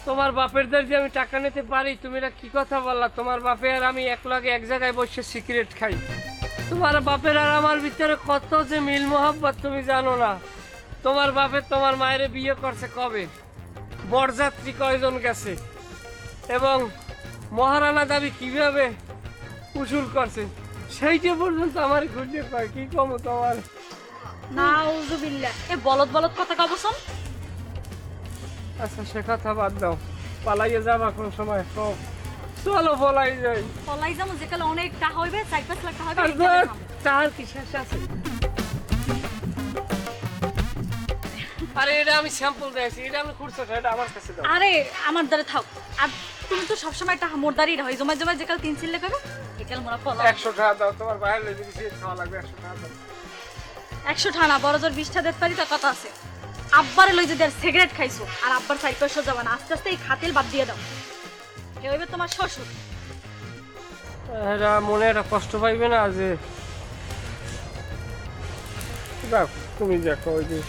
তোমার বাপের দের যে আমি টাকা নিতে পারি, তুমি এটা কি কথা বললা? তোমার বাপে আর আমি এক লগে এক জায়গায় বসে সিগারেট খাই। তোমার বাপের আর আমার ভিতরে কত যে মিল মোহাব্বত তুমি জানো না। তোমার বাপের তোমার মায়ের বিয়ে করছে কবে, বরযাত্রী কয়জন গেছে, এবং মহারানা দাবি কিভাবে উসুল করছে, সেইটা পর্যন্ত আমার খুঁজে পায়। কি কম তোমার? নাউজুবিল্লাহ, এ বলদ বলদ কথা কবসন। আচ্ছা সে কথা বাদ দাও, পালাইয়ে যাবা কোন সময়? চলো পলাই যাই। পলাই যাবো যেকালে অনেক টাকা হইবে, 4-5 লাখ টাকা আর হইবে। তার কি শেষ আছে? আরে এটা আমি স্যাম্পল দিয়েছি, এটা আমি খুঁজছি, এটা আমার কাছে দাও। আরে আমার দ্বারে থাক। আর তুমি তো সবসময় টাকা মোরদারি হয়, জমা জমা যেকালে 3-4 লাখ হবে একাল মোরা পলা। 100 টাকা দাও, তোমার বাইরে লই দিছি, খাওয়া লাগবে 100 টাকা দাও। 100 টাকা না, বড় জোর 20 টাকা দিতে পারি, তা কথা আছে। আব্বারে লই যদি আর সিগারেট খাইছো আর আব্বার 4-5 যাবা না, আস্তে আস্তে এই খাতিল বাদ দিয়ে দাও। এ হইবে তোমার শ্বশুর। এরা মনে একটা কষ্ট পাইবে না যে, যাও তুমি দেখো ওই যে